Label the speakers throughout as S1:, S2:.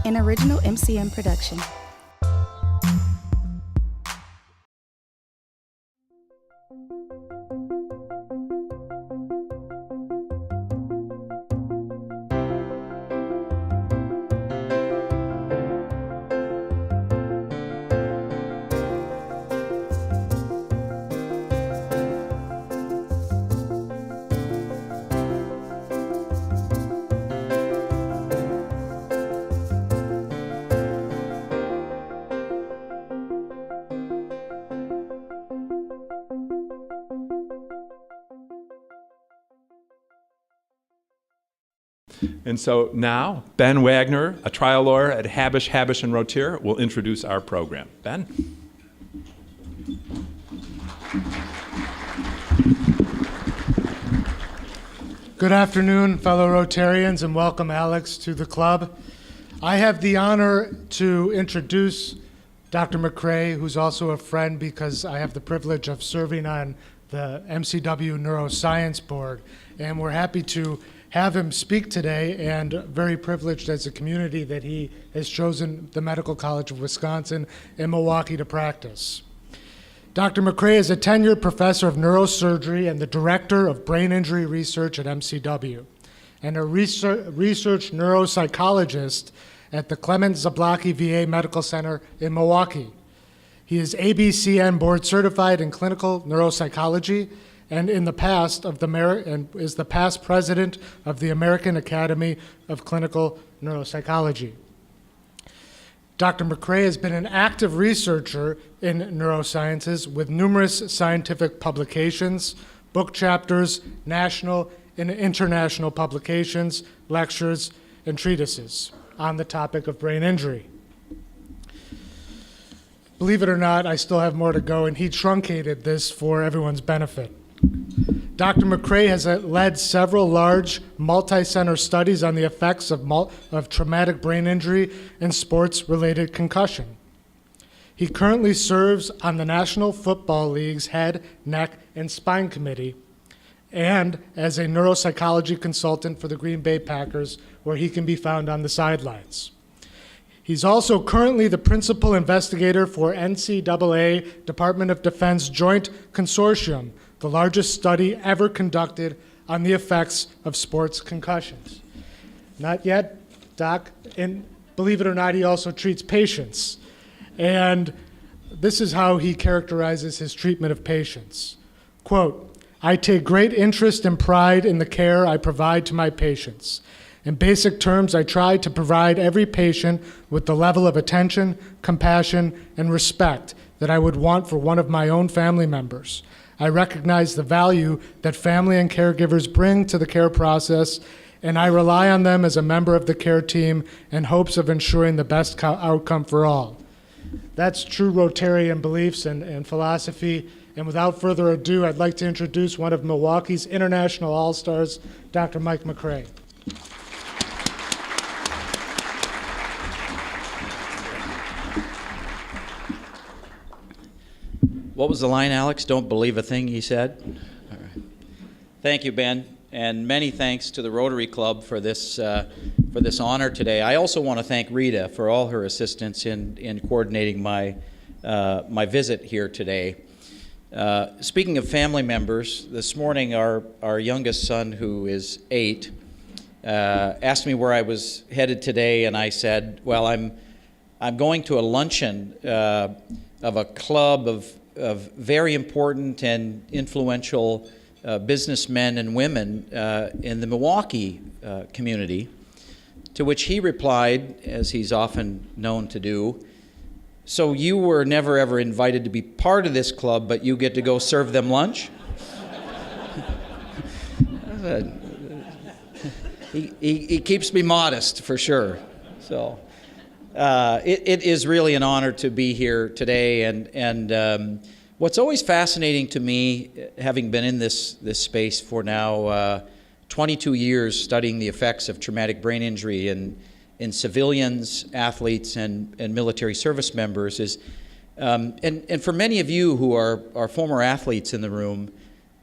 S1: an original MCM production.
S2: And so now, Ben Wagner, a trial lawyer at Habush, & Rotary, will introduce our program. Ben?
S3: Good afternoon, fellow Rotarians, and welcome, Alex, to the club. I have the honor to introduce Dr. McCrea, who's also a friend because I have the privilege of serving on the MCW Neuroscience Board, and we're happy to have him speak today, and very privileged as a community that he has chosen the Medical College of Wisconsin in Milwaukee to practice. Dr. McCrea is a tenured professor of neurosurgery and the director of brain injury research at MCW, and a research neuropsychologist at the Clement Zablocki VA Medical Center in Milwaukee. He is ABCN board certified in clinical neuropsychology and is the past president of the American Academy of Clinical Neuropsychology. Dr. McCrea has been an active researcher in neurosciences with numerous scientific publications, book chapters, national and international publications, lectures, and treatises on the topic of brain injury. Believe it or not, I still have more to go, and he truncated this for everyone's benefit. Dr. McCrea has led several large multi-center studies on the effects of traumatic brain injury and sports-related concussion. He currently serves on the National Football League's Head, Neck, and Spine Committee, and as a neuropsychology consultant for the Green Bay Packers, where he can be found on the sidelines. He's also currently the principal investigator for NCAA Department of Defense Joint Consortium, the largest study ever conducted on the effects of sports concussions. Not yet, Doc, and believe it or not, he also treats patients. And this is how he characterizes his treatment of patients. Quote, "I take great interest and pride in the care I provide to my patients. In basic terms, I try to provide every patient with the level of attention, compassion, and respect that I would want for one of my own family members. I recognize the value that family and caregivers bring to the care process, and I rely on them as a member of the care team in hopes of ensuring the best outcome for all." That's true Rotarian beliefs and philosophy. And without further ado, I'd like to introduce one of Milwaukee's international all-stars, Dr. Mike McCrea.
S4: What was the line, Alex? Don't believe a thing he said? All right. Thank you, Ben, and many thanks to the Rotary Club for this honor today. I also want to thank Rita for all her assistance in coordinating my visit here today. Speaking of family members, this morning our youngest son, who is 8, asked me where I was headed today, and I said, well, I'm going to a luncheon of a club of very important and influential businessmen and women in the Milwaukee community, to which he replied, as he's often known to do, "So you were never ever invited to be part of this club, but you get to go serve them lunch?" He keeps me modest, for sure. So it is really an honor to be here today, and what's always fascinating to me, having been in this space for now 22 years studying the effects of traumatic brain injury in civilians, athletes, and military service members, is and for many of you who are former athletes in the room,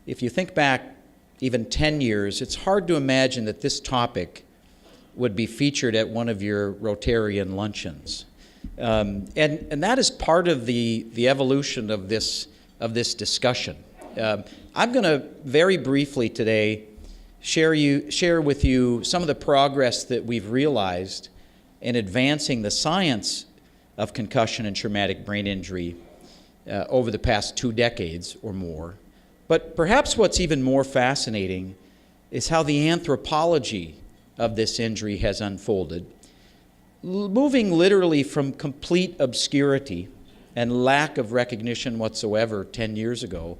S4: if you think back even 10 years, it's hard to imagine that this topic would be featured at one of your Rotarian luncheons. And that is part of the evolution of this discussion. I'm going to very briefly today share with you some of the progress that we've realized in advancing the science of concussion and traumatic brain injury over the past 2 decades or more. But perhaps what's even more fascinating is how the anthropology of this injury has unfolded, moving literally from complete obscurity and lack of recognition whatsoever 10 years ago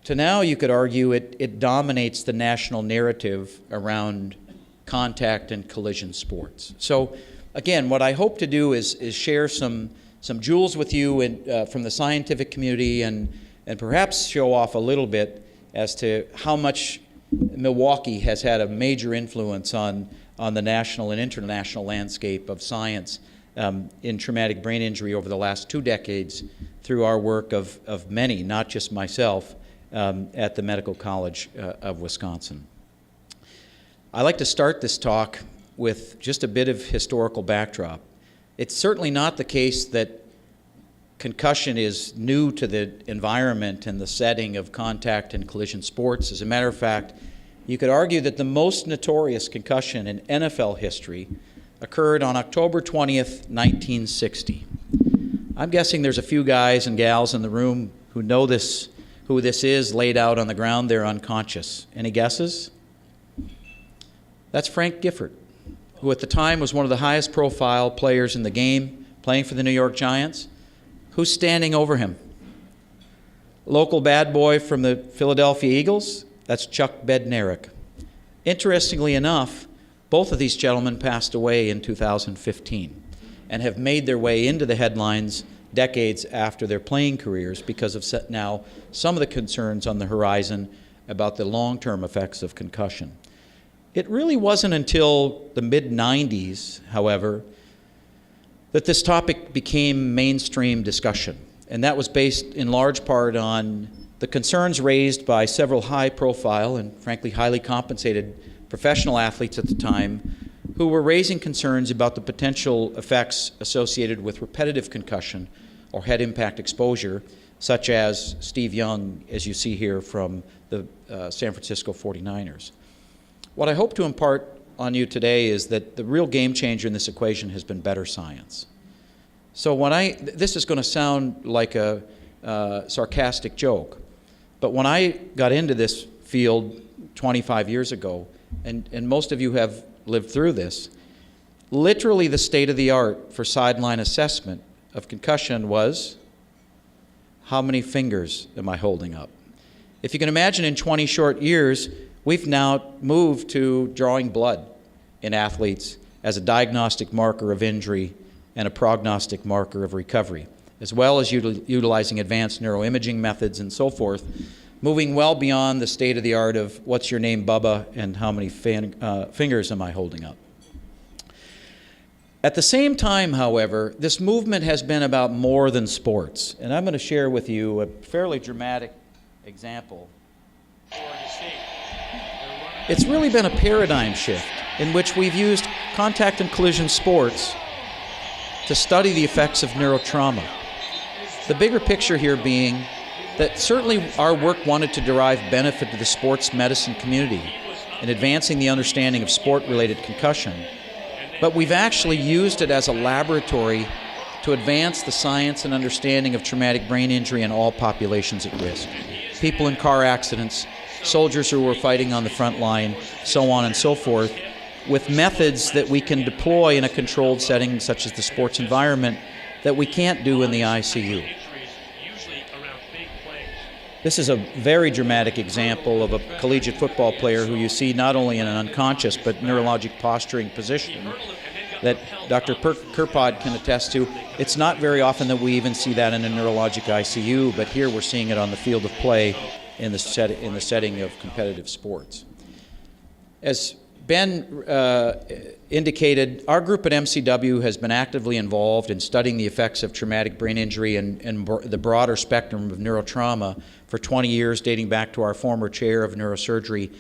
S4: to now, you could argue, it dominates the national narrative around contact and collision sports. So again, what I hope to do is share some jewels with you from the scientific community and perhaps show off a little bit as to how much Milwaukee has had a major influence on the national and international landscape of science in traumatic brain injury over the last 2 decades through our work of many, not just myself, at the Medical College of Wisconsin. I like to start this talk with just a bit of historical backdrop. It's certainly not the case that concussion is new to the environment and the setting of contact and collision sports. As a matter of fact, you could argue that the most notorious concussion in NFL history occurred on October 20th, 1960. I'm guessing there's a few guys and gals in the room who know who this is, laid out on the ground there unconscious. Any guesses? That's Frank Gifford, who at the time was one of the highest profile players in the game, playing for the New York Giants. Who's standing over him? Local bad boy from the Philadelphia Eagles? That's Chuck Bednarik. Interestingly enough, both of these gentlemen passed away in 2015 and have made their way into the headlines decades after their playing careers because of now some of the concerns on the horizon about the long-term effects of concussion. It really wasn't until the mid-90s, however, that this topic became mainstream discussion. And that was based in large part on the concerns raised by several high-profile and frankly highly compensated professional athletes at the time who were raising concerns about the potential effects associated with repetitive concussion or head impact exposure, such as Steve Young, as you see here from the San Francisco 49ers. What I hope to impart on you today is that the real game changer in this equation has been better science. So this is going to sound like a sarcastic joke, but when I got into this field 25 years ago, and most of you have lived through this, literally the state of the art for sideline assessment of concussion was, how many fingers am I holding up? If you can imagine, in 20 short years, we've now moved to drawing blood in athletes as a diagnostic marker of injury and a prognostic marker of recovery, as well as utilizing advanced neuroimaging methods and so forth, moving well beyond the state of the art of what's your name, Bubba, and how many fingers am I holding up. At the same time, however, this movement has been about more than sports, and I'm going to share with you a fairly dramatic example. It's really been a paradigm shift in which we've used contact and collision sports to study the effects of neurotrauma. The bigger picture here being that certainly our work wanted to derive benefit to the sports medicine community in advancing the understanding of sport-related concussion, but we've actually used it as a laboratory to advance the science and understanding of traumatic brain injury in all populations at risk. People in car accidents, soldiers who were fighting on the front line, so on and so forth, with methods that we can deploy in a controlled setting such as the sports environment that we can't do in the ICU. This is a very dramatic example of a collegiate football player who you see not only in an unconscious but neurologic posturing position that Dr. Kerpod can attest to. It's not very often that we even see that in a neurologic ICU, but here we're seeing it on the field of play in the setting of competitive sports. As Ben indicated, our group at MCW has been actively involved in studying the effects of traumatic brain injury and the broader spectrum of neurotrauma for 20 years, dating back to our former chair of neurosurgery,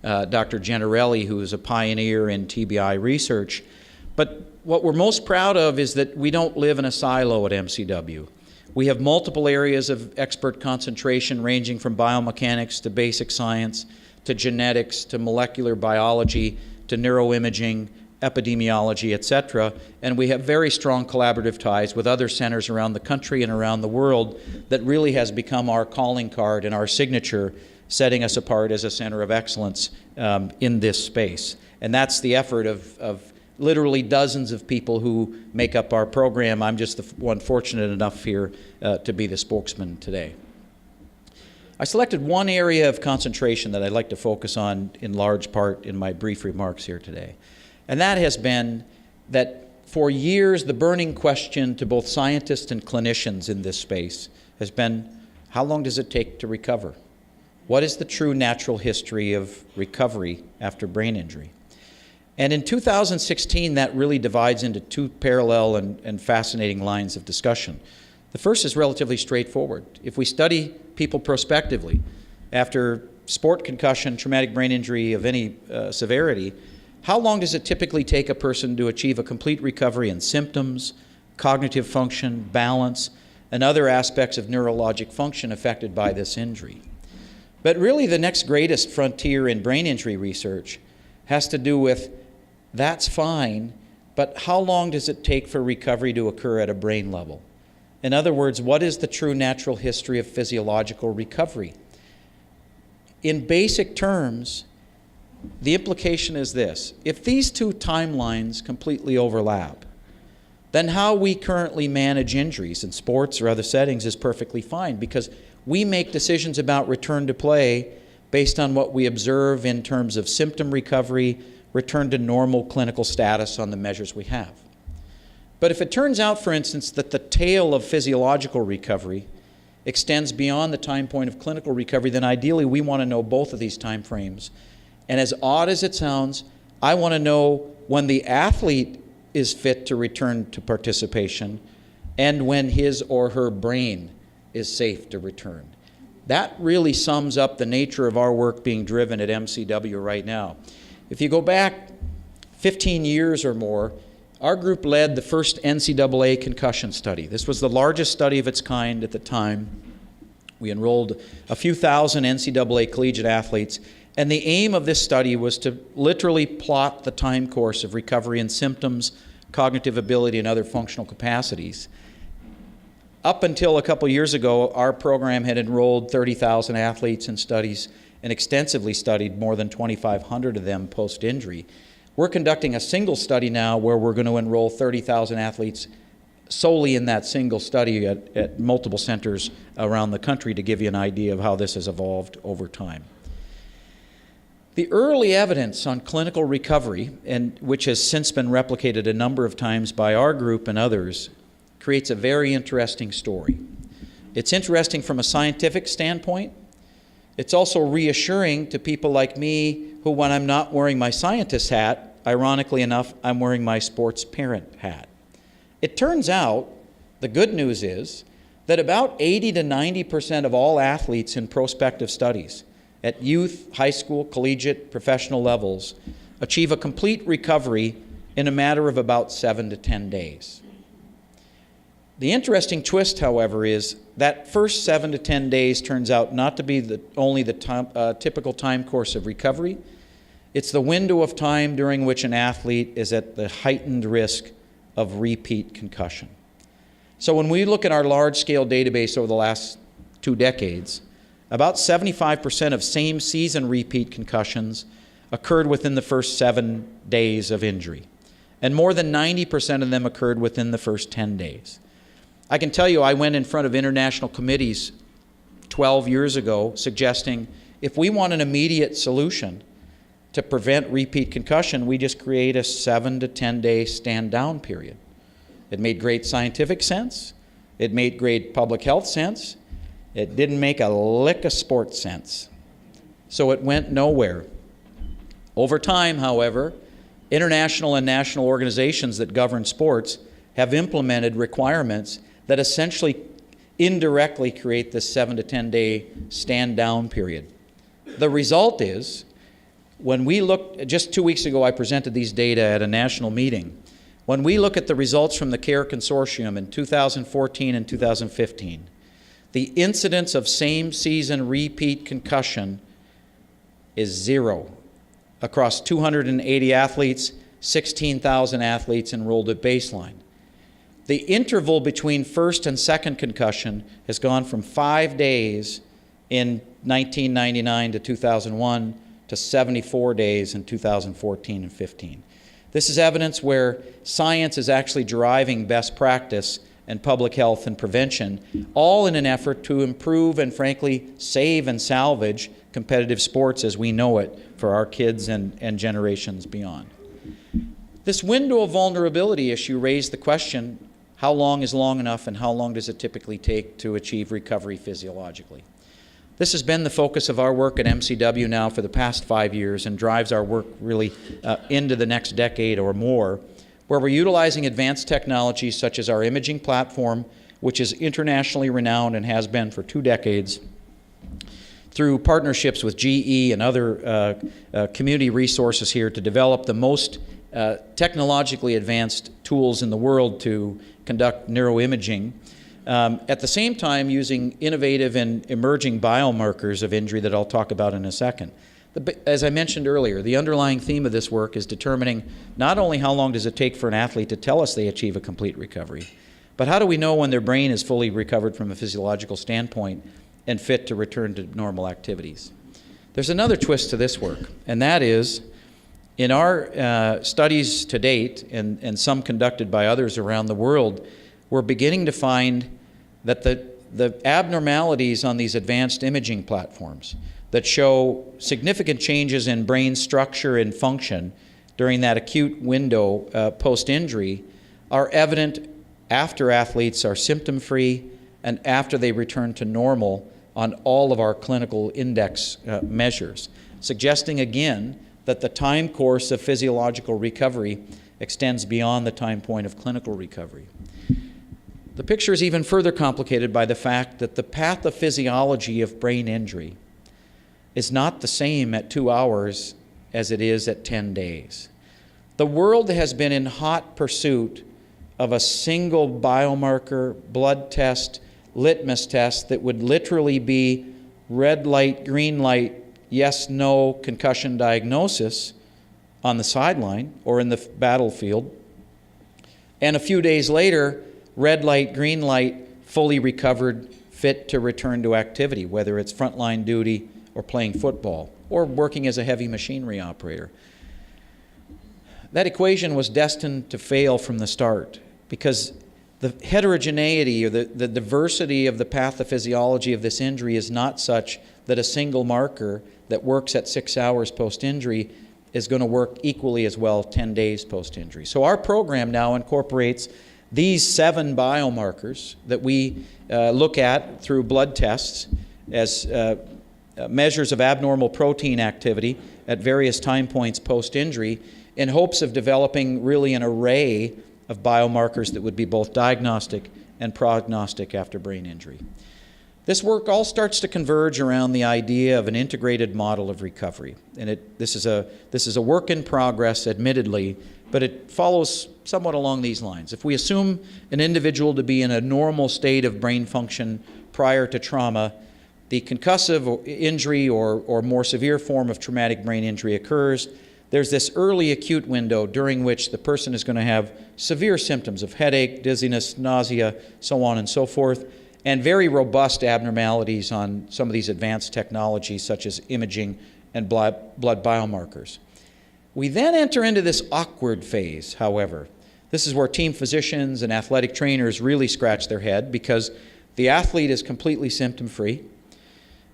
S4: Dr. Gennarelli, who is a pioneer in TBI research. But what we're most proud of is that we don't live in a silo at MCW. We have multiple areas of expert concentration ranging from biomechanics to basic science to genetics to molecular biology to neuroimaging, epidemiology, etc. And we have very strong collaborative ties with other centers around the country and around the world that really has become our calling card and our signature, setting us apart as a center of excellence in this space. And that's the effort of literally dozens of people who make up our program. I'm just the one fortunate enough here to be the spokesman today. I selected one area of concentration that I'd like to focus on in large part in my brief remarks here today. And that has been that for years the burning question to both scientists and clinicians in this space has been, how long does it take to recover? What is the true natural history of recovery after brain injury? And in 2016, that really divides into two parallel and fascinating lines of discussion. The first is relatively straightforward. If we study people prospectively after sport concussion, traumatic brain injury of any severity, how long does it typically take a person to achieve a complete recovery in symptoms, cognitive function, balance, and other aspects of neurologic function affected by this injury? But really the next greatest frontier in brain injury research has to do with that's fine, but how long does it take for recovery to occur at a brain level? In other words, what is the true natural history of physiological recovery? In basic terms, the implication is this: if these two timelines completely overlap, then how we currently manage injuries in sports or other settings is perfectly fine, because we make decisions about return to play based on what we observe in terms of symptom recovery, return to normal clinical status on the measures we have. But if it turns out, for instance, that the tail of physiological recovery extends beyond the time point of clinical recovery, then ideally we want to know both of these time frames. And as odd as it sounds, I want to know when the athlete is fit to return to participation and when his or her brain is safe to return. That really sums up the nature of our work being driven at MCW right now. If you go back 15 years or more, our group led the first NCAA concussion study. This was the largest study of its kind at the time. We enrolled a few thousand NCAA collegiate athletes, and the aim of this study was to literally plot the time course of recovery in symptoms, cognitive ability, and other functional capacities. Up until a couple years ago, our program had enrolled 30,000 athletes in studies and extensively studied more than 2,500 of them post-injury. We're conducting a single study now where we're going to enroll 30,000 athletes solely in that single study at multiple centers around the country, to give you an idea of how this has evolved over time. The early evidence on clinical recovery, and which has since been replicated a number of times by our group and others, creates a very interesting story. It's interesting from a scientific standpoint. It's also reassuring to people like me who, when I'm not wearing my scientist hat, ironically enough, I'm wearing my sports parent hat. It turns out, the good news is, that about 80 to 90% of all athletes in prospective studies at youth, high school, collegiate, professional levels achieve a complete recovery in a matter of about 7 to 10 days. The interesting twist, however, is that first 7 to 10 days turns out not to be only the typical time course of recovery. It's the window of time during which an athlete is at the heightened risk of repeat concussion. So when we look at our large-scale database over the last 2 decades, about 75% of same-season repeat concussions occurred within the first 7 days of injury, and more than 90% of them occurred within the first 10 days. I can tell you, I went in front of international committees 12 years ago suggesting if we want an immediate solution to prevent repeat concussion, we just create a 7 to 10 day stand down period. It made great scientific sense. It made great public health sense. It didn't make a lick of sports sense. So it went nowhere. Over time, however, international and national organizations that govern sports have implemented requirements that essentially indirectly create this 7 to 10 day stand down period. The result is when we look, just 2 weeks ago I presented these data at a national meeting. When we look at the results from the CARE Consortium in 2014 and 2015, the incidence of same-season repeat concussion is 0 across 280 athletes, 16,000 athletes enrolled at baseline. The interval between first and second concussion has gone from 5 days in 1999 to 2001 to 74 days in 2014 and 15. This is evidence where science is actually driving best practice and public health and prevention, all in an effort to improve and, frankly, save and salvage competitive sports as we know it for our kids and generations beyond. This window of vulnerability issue raised the question, how long is long enough and how long does it typically take to achieve recovery physiologically? This has been the focus of our work at MCW now for the past 5 years and drives our work really into the next decade or more, where we're utilizing advanced technologies such as our imaging platform, which is internationally renowned and has been for 2 decades, through partnerships with GE and other community resources here to develop the most technologically advanced tools in the world to conduct neuroimaging. At the same time, using innovative and emerging biomarkers of injury that I'll talk about in a second. As I mentioned earlier, the underlying theme of this work is determining not only how long does it take for an athlete to tell us they achieve a complete recovery, but how do we know when their brain is fully recovered from a physiological standpoint and fit to return to normal activities. There's another twist to this work, and that is, in our studies to date, and some conducted by others around the world, we're beginning to find that the abnormalities on these advanced imaging platforms that show significant changes in brain structure and function during that acute window post-injury are evident after athletes are symptom-free and after they return to normal on all of our clinical index measures, suggesting again that the time course of physiological recovery extends beyond the time point of clinical recovery. The picture is even further complicated by the fact that the pathophysiology of brain injury is not the same at 2 hours as it is at 10 days. The world has been in hot pursuit of a single biomarker, blood test, litmus test that would literally be red light, green light, yes, no concussion diagnosis on the sideline or in the battlefield. And a few days later, red light, green light, fully recovered, fit to return to activity, whether it's frontline duty or playing football or working as a heavy machinery operator. That equation was destined to fail from the start because the heterogeneity or the diversity of the pathophysiology of this injury is not such that a single marker that works at 6 hours post-injury is going to work equally as well 10 days post-injury. So our program now incorporates these 7 biomarkers that we look at through blood tests as measures of abnormal protein activity at various time points post-injury in hopes of developing really an array of biomarkers that would be both diagnostic and prognostic after brain injury. This work all starts to converge around the idea of an integrated model of recovery. And this is a work in progress, admittedly, but it follows somewhat along these lines. If we assume an individual to be in a normal state of brain function prior to trauma, the concussive injury or more severe form of traumatic brain injury occurs. There's this early acute window during which the person is going to have severe symptoms of headache, dizziness, nausea, so on and so forth, and very robust abnormalities on some of these advanced technologies such as imaging and blood biomarkers. We then enter into this awkward phase, however. This is where team physicians and athletic trainers really scratch their head because the athlete is completely symptom-free.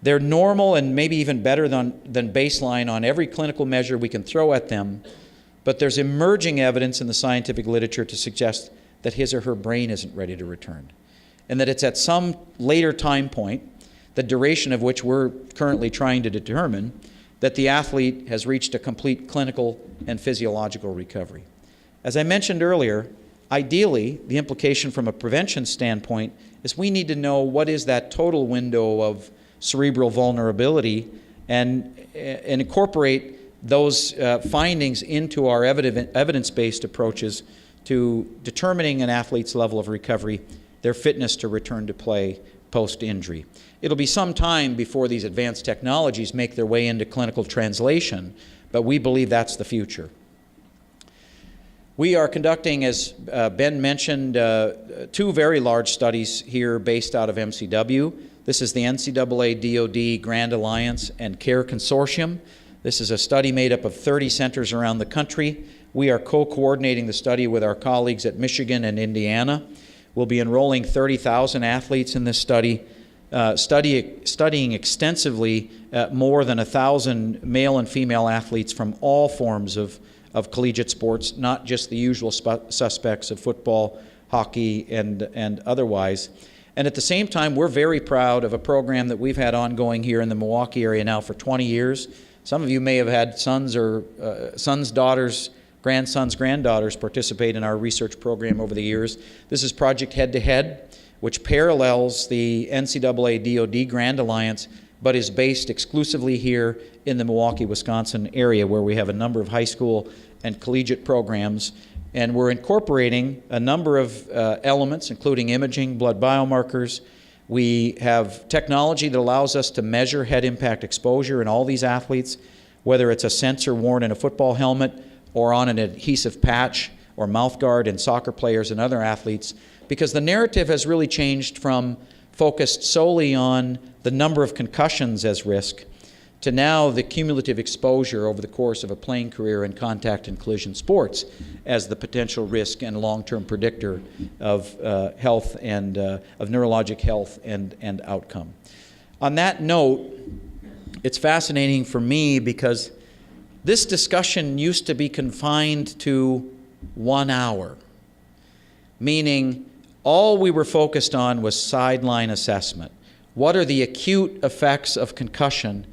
S4: They're normal and maybe even better than baseline on every clinical measure we can throw at them, but there's emerging evidence in the scientific literature to suggest that his or her brain isn't ready to return, and that it's at some later time point, the duration of which we're currently trying to determine, that the athlete has reached a complete clinical and physiological recovery. As I mentioned earlier, ideally, the implication from a prevention standpoint is we need to know what is that total window of cerebral vulnerability and incorporate those findings into our evidence-based approaches to determining an athlete's level of recovery, their fitness to return to play post-injury. It'll be some time before these advanced technologies make their way into clinical translation, but we believe that's the future. We are conducting, as Ben mentioned, 2 very large studies here based out of MCW. This is the NCAA DoD Grand Alliance and CARE Consortium. This is a study made up of 30 centers around the country. We are co-coordinating the study with our colleagues at Michigan and Indiana. We'll be enrolling 30,000 athletes in this study, studying extensively more than 1,000 male and female athletes from all forms of collegiate sports, not just the usual suspects of football, hockey, and otherwise. And at the same time, we're very proud of a program that we've had ongoing here in the Milwaukee area now for 20 years. Some of you may have had sons or sons, daughters, grandsons, granddaughters participate in our research program over the years. This is Project HeadtoHead, which parallels the NCAA DoD Grand Alliance, but is based exclusively here in the Milwaukee, Wisconsin area, where we have a number of high school and collegiate programs. And we're incorporating a number of elements, including imaging, blood biomarkers. We have technology that allows us to measure head impact exposure in all these athletes, whether it's a sensor worn in a football helmet or on an adhesive patch or mouth guard in soccer players and other athletes, because the narrative has really changed from focused solely on the number of concussions as risk to now the cumulative exposure over the course of a playing career in contact and collision sports as the potential risk and long-term predictor of health and of neurologic health and outcome. On that note, it's fascinating for me because this discussion used to be confined to 1 hour, meaning all we were focused on was sideline assessment. What are the acute effects of concussion?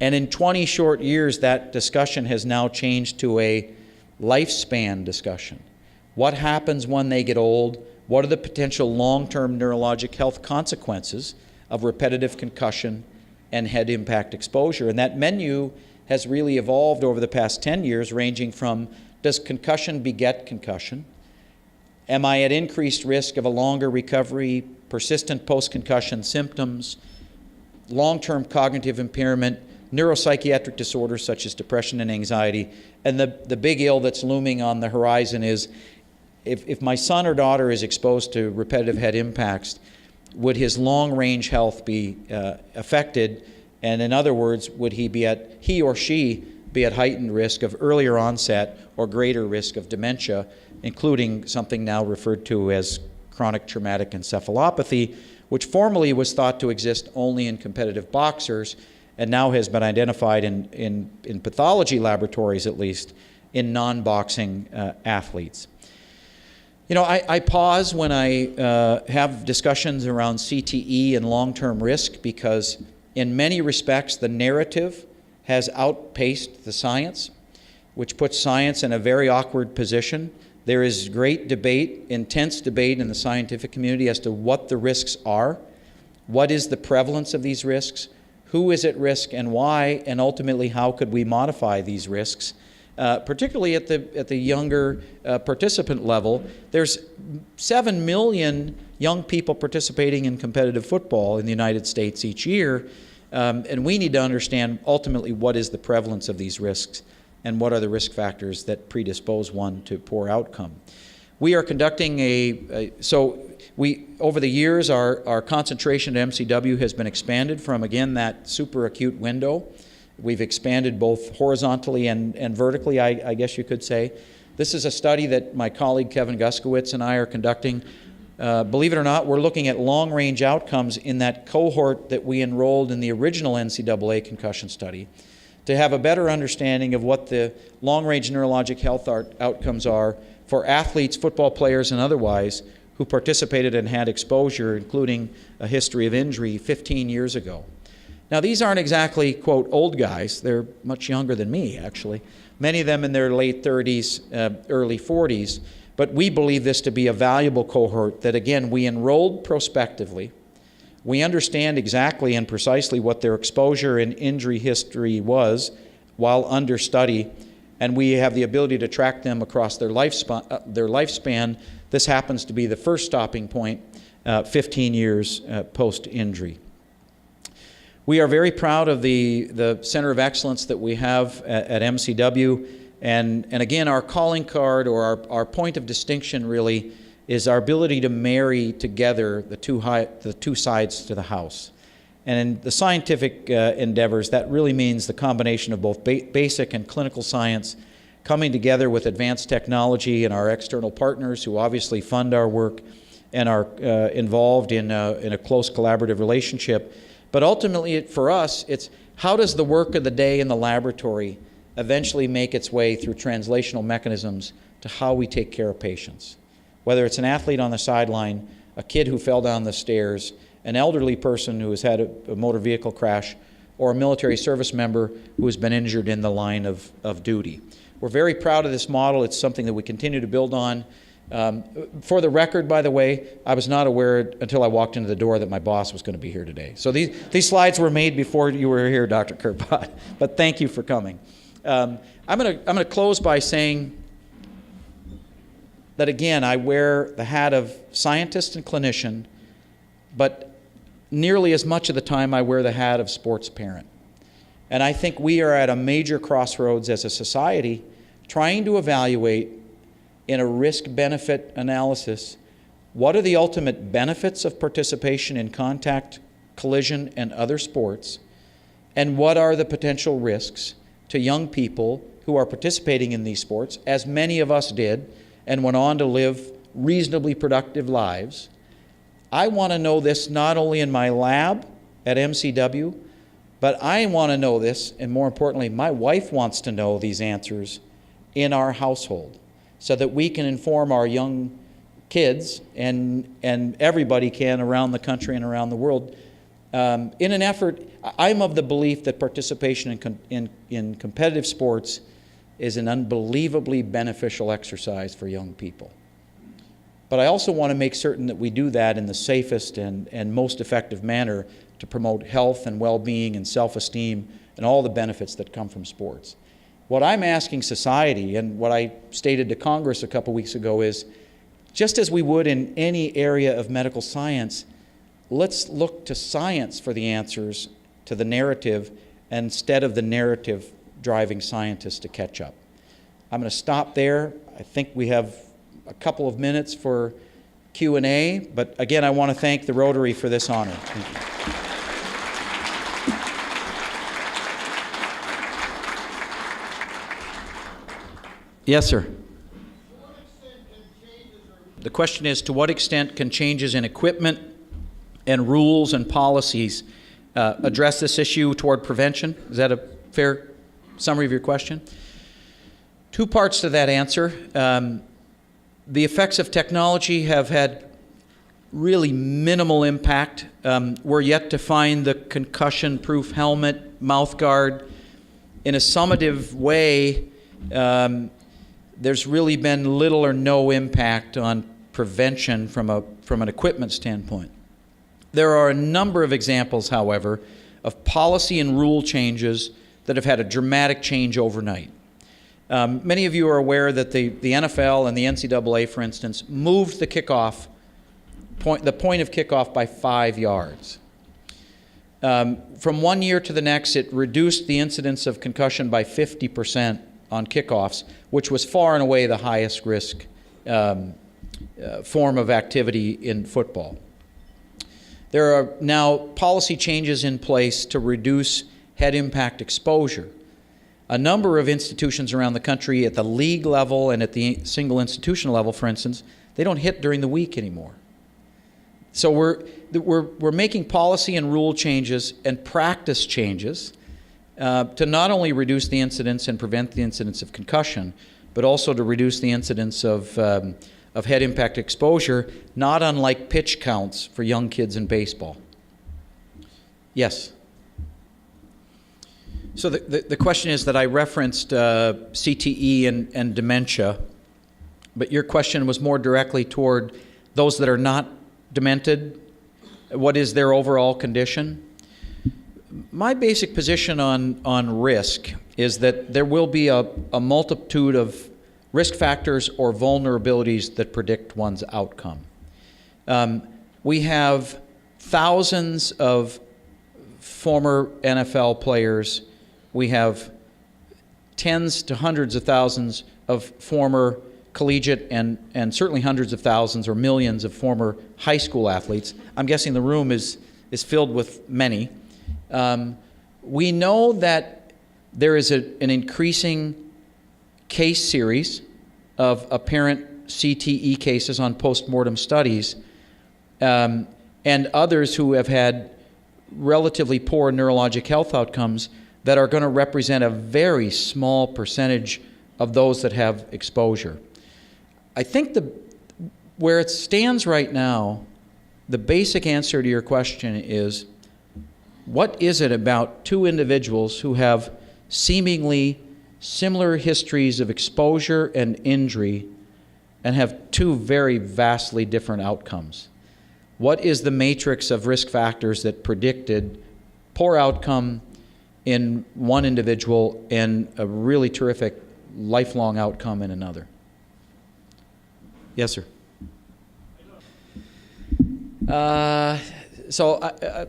S4: And in 20 short years, that discussion has now changed to a lifespan discussion. What happens when they get old? What are the potential long-term neurologic health consequences of repetitive concussion and head impact exposure? And that menu has really evolved over the past 10 years, ranging from, does concussion beget concussion? Am I at increased risk of a longer recovery, persistent post-concussion symptoms, long-term cognitive impairment, neuropsychiatric disorders such as depression and anxiety? And the big ill that's looming on the horizon is, if my son or daughter is exposed to repetitive head impacts, would his long-range health be affected? And in other words, would he or she be at heightened risk of earlier onset or greater risk of dementia, including something now referred to as chronic traumatic encephalopathy, which formerly was thought to exist only in competitive boxers and now has been identified in pathology laboratories, at least, in non-boxing athletes. You know, I pause when I have discussions around CTE and long-term risk because in many respects the narrative has outpaced the science, which puts science in a very awkward position. There is great debate, intense debate in the scientific community as to what the risks are, what is the prevalence of these risks, who is at risk and why, and ultimately how could we modify these risks, particularly at the younger participant level. There's 7 million young people participating in competitive football in the United States each year, and we need to understand ultimately what is the prevalence of these risks and what are the risk factors that predispose one to poor outcome. We are conducting over the years, our concentration at MCW has been expanded from, again, that super acute window. We've expanded both horizontally and vertically, I guess you could say. This is a study that my colleague Kevin Guskowitz and I are conducting. Believe it or not, we're looking at long-range outcomes in that cohort that we enrolled in the original NCAA concussion study to have a better understanding of what the long-range neurologic health outcomes are for athletes, football players, and otherwise who participated and had exposure, including a history of injury 15 years ago. Now, these aren't exactly, quote, old guys. They're much younger than me, actually. Many of them in their late 30s, early 40s. But we believe this to be a valuable cohort that, again, we enrolled prospectively. We understand exactly and precisely what their exposure and injury history was while under study, and we have the ability to track them across their lifespan. This happens to be the first stopping point, 15 years post-injury. We are very proud of the Center of Excellence that we have at MCW, and again, our calling card, or our point of distinction really, is our ability to marry together the two sides to the house. And in the scientific endeavors, that really means the combination of both basic and clinical science coming together with advanced technology and our external partners who obviously fund our work and are involved in a close collaborative relationship. But ultimately, for us, it's how does the work of the day in the laboratory eventually make its way through translational mechanisms to how we take care of patients? Whether it's an athlete on the sideline, a kid who fell down the stairs, an elderly person who has had a motor vehicle crash, or a military service member who has been injured in the line of duty. We're very proud of this model. It's something that we continue to build on. For the record, by the way, I was not aware until I walked into the door that my boss was going to be here today. So these slides were made before you were here, Dr. Kirkbot, but thank you for coming. I'm going to close by saying that, again, I wear the hat of scientist and clinician, but nearly as much of the time I wear the hat of sports parent. And I think we are at a major crossroads as a society trying to evaluate in a risk-benefit analysis what are the ultimate benefits of participation in contact, collision, and other sports, and what are the potential risks to young people who are participating in these sports, as many of us did and went on to live reasonably productive lives. I want to know this not only in my lab at MCW, but I want to know this, and more importantly, my wife wants to know these answers in our household so that we can inform our young kids, and everybody can around the country and around the world, in an effort. I'm of the belief that participation in competitive sports is an unbelievably beneficial exercise for young people. But I also want to make certain that we do that in the safest and most effective manner to promote health and well-being and self-esteem and all the benefits that come from sports. What I'm asking society, and what I stated to Congress a couple weeks ago, is just as we would in any area of medical science, let's look to science for the answers to the narrative instead of the narrative driving scientists to catch up. I'm going to stop there. I think we have a couple of minutes for Q&A, but again, I want to thank the Rotary for this honor. Thank you. Yes, sir. The question is, to what extent can changes in equipment and rules and policies address this issue toward prevention? Is that a fair summary of your question? Two parts to that answer. The effects of technology have had really minimal impact. We're yet to find the concussion-proof helmet, mouth guard. In a summative way, there's really been little or no impact on prevention from an equipment standpoint. There are a number of examples, however, of policy and rule changes that have had a dramatic change overnight. Many of you are aware that the NFL and the NCAA, for instance, moved the point of kickoff by 5 yards. From 1 year to the next, it reduced the incidence of concussion by 50% on kickoffs, which was far and away the highest risk form of activity in football. There are now policy changes in place to reduce head impact exposure. A number of institutions around the country at the league level and at the single institution level, for instance, they don't hit during the week anymore. So we're making policy and rule changes and practice changes to not only reduce the incidence and prevent the incidence of concussion, but also to reduce the incidence of head impact exposure, not unlike pitch counts for young kids in baseball. Yes? So the question is that I referenced CTE and dementia, but your question was more directly toward those that are not demented. What is their overall condition? My basic position on risk is that there will be a multitude of risk factors or vulnerabilities that predict one's outcome. We have thousands of former NFL players. We have tens to hundreds of thousands of former collegiate and certainly hundreds of thousands or millions of former high school athletes. I'm guessing the room is filled with many. We know that there is an increasing case series of apparent CTE cases on postmortem studies, and others who have had relatively poor neurologic health outcomes that are going to represent a very small percentage of those that have exposure. I think where it stands right now, the basic answer to your question is, what is it about two individuals who have seemingly similar histories of exposure and injury and have two very vastly different outcomes? What is the matrix of risk factors that predicted poor outcome in one individual and a really terrific lifelong outcome in another? Yes, sir. So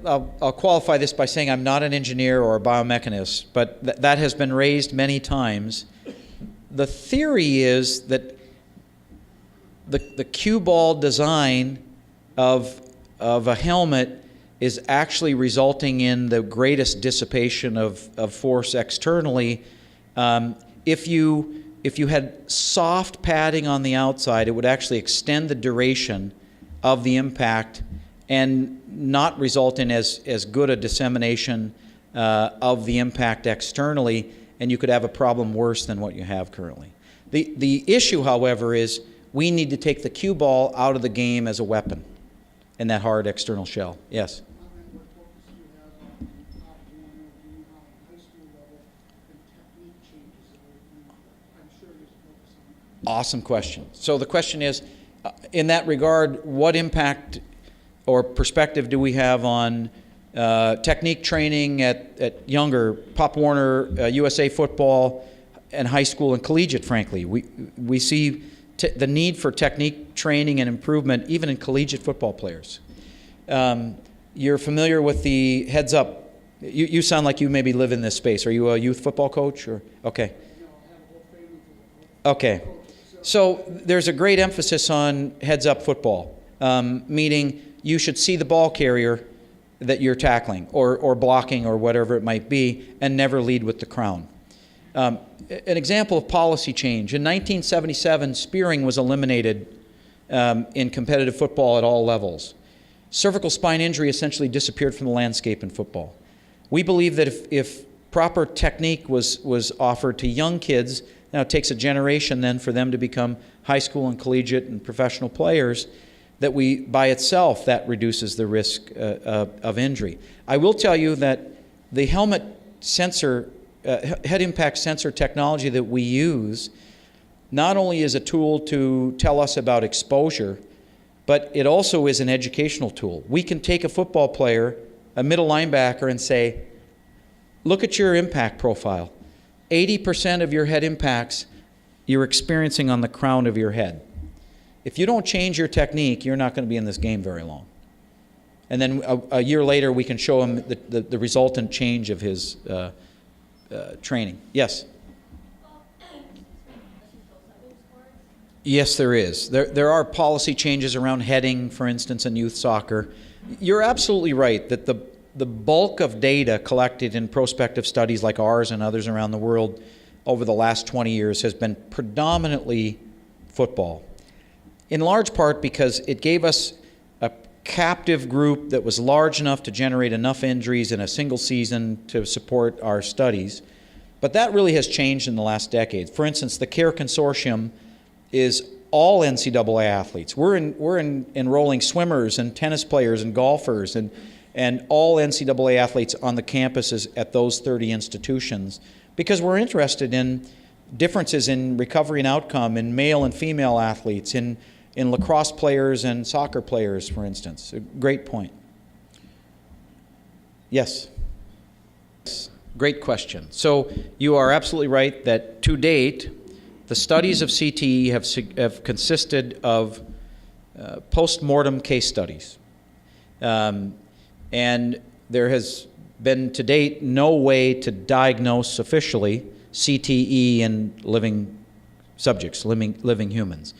S4: I'll qualify this by saying I'm not an engineer or a biomechanist, but that has been raised many times. The theory is that the cue ball design of a helmet is actually resulting in the greatest dissipation of force externally. If you had soft padding on the outside, it would actually extend the duration of the impact and not result in as good a dissemination of the impact externally, and you could have a problem worse than what you have currently. The issue, however, is we need to take the cue ball out of the game as a weapon in that hard external shell. Yes? Awesome question. So the question is, in that regard, what impact or perspective do we have on technique training at younger Pop Warner, USA football, and high school and collegiate, frankly? We see the need for technique training and improvement even in collegiate football players. You're familiar with the Heads Up. You sound like you maybe live in this space. Are you a youth football coach? Or okay. Okay. So there's a great emphasis on Heads Up football, meaning you should see the ball carrier that you're tackling or blocking or whatever it might be, and never lead with the crown. An example of policy change. In 1977, spearing was eliminated in competitive football at all levels. Cervical spine injury essentially disappeared from the landscape in football. We believe that if proper technique was offered to young kids, now it takes a generation then for them to become high school and collegiate and professional players, that by itself that reduces the risk of injury. I will tell you that the helmet sensor, head impact sensor technology that we use not only is a tool to tell us about exposure, but it also is an educational tool. We can take a football player, a middle linebacker, and say, look at your impact profile. 80% of your head impacts you're experiencing on the crown of your head. If you don't change your technique, you're not going to be in this game very long. And then a year later, we can show him the resultant change of his training. Yes? Yes, there is. There are policy changes around heading, for instance, in youth soccer. You're absolutely right that the bulk of data collected in prospective studies like ours and others around the world over the last 20 years has been predominantly football. In large part because it gave us a captive group that was large enough to generate enough injuries in a single season to support our studies. But that really has changed in the last decade. For instance, the CARE Consortium is all NCAA athletes. We're enrolling swimmers and tennis players and golfers and all NCAA athletes on the campuses at those 30 institutions because we're interested in differences in recovery and outcome in male and female athletes, in lacrosse players and soccer players, for instance. A great point. Yes? Great question. So you are absolutely right that to date, the studies of CTE have consisted of post-mortem case studies. And there has been to date no way to diagnose officially CTE in living subjects, living humans.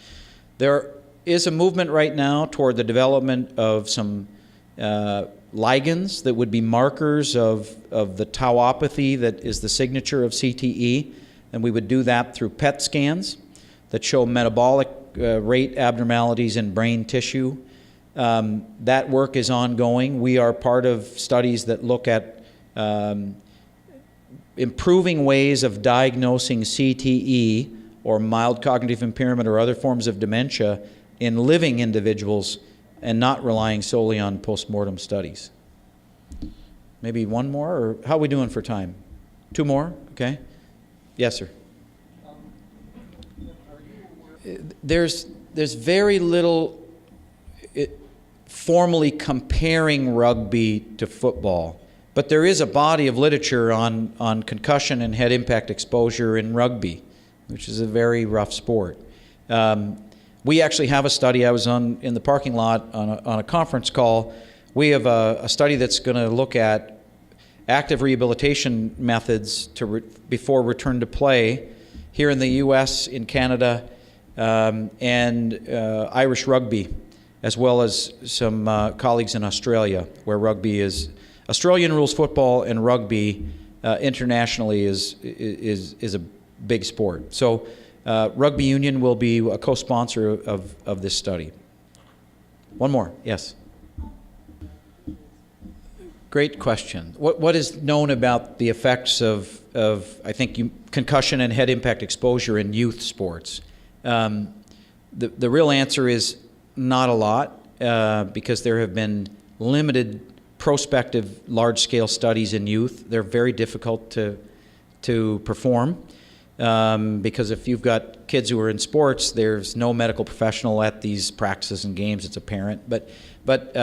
S4: There is a movement right now toward the development of some ligands that would be markers of the tauopathy that is the signature of CTE, and we would do that through PET scans that show metabolic rate abnormalities in brain tissue. That work is ongoing. We are part of studies that look at improving ways of diagnosing CTE or mild cognitive impairment or other forms of dementia in living individuals and not relying solely on postmortem studies. Maybe one more, or how are we doing for time? Two more? Okay. Yes, sir. There's very little formally comparing rugby to football, but there is a body of literature on concussion and head impact exposure in rugby, which is a very rough sport. We actually have a study. I was in the parking lot on a conference call. We have a study that's going to look at active rehabilitation methods before return to play here in the U.S., in Canada, and Irish rugby, as well as some colleagues in Australia, where rugby is Australian rules football, and rugby internationally is a big sport. So Rugby Union will be a co-sponsor of this study. One more, yes. Great question. What is known about the effects of I think, concussion and head impact exposure in youth sports? The real answer is not a lot, because there have been limited prospective large-scale studies in youth. They're very difficult to perform, because if you've got kids who are in sports, there's no medical professional at these practices and games. It's a parent. But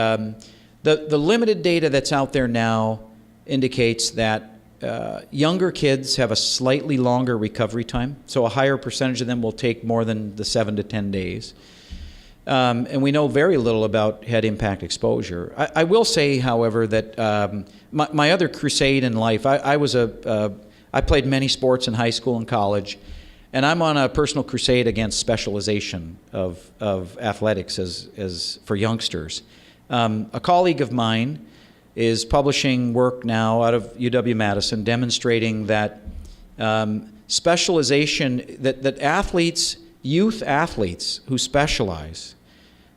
S4: the limited data that's out there now indicates that younger kids have a slightly longer recovery time, so a higher percentage of them will take more than the 7 to 10 days. And we know very little about head impact exposure. I will say, however, that my other crusade in life, I played many sports in high school and college, and I'm on a personal crusade against specialization of athletics as for youngsters. A colleague of mine is publishing work now out of UW-Madison demonstrating that specialization, that athletes, youth athletes who specialize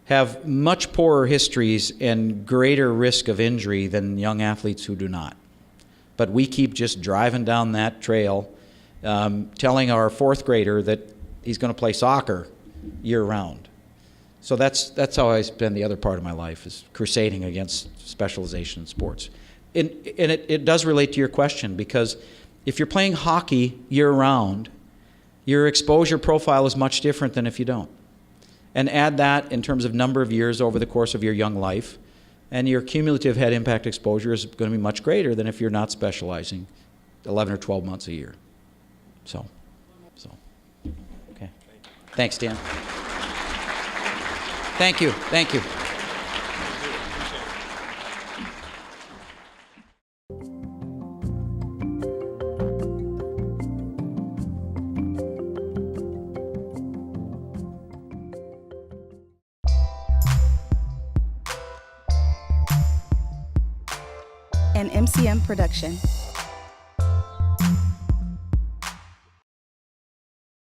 S4: have much poorer histories and greater risk of injury than young athletes who do not. But we keep just driving down that trail, telling our fourth grader that he's going to play soccer year-round. So that's how I spend the other part of my life, is crusading against specialization in sports. And it does relate to your question, because if you're playing hockey year-round, your exposure profile is much different than if you don't. And add that in terms of number of years over the course of your young life, and your cumulative head impact exposure is going to be much greater than if you're not specializing 11 or 12 months a year. So, okay. Thanks, Dan. Thank you.
S1: An MCM production.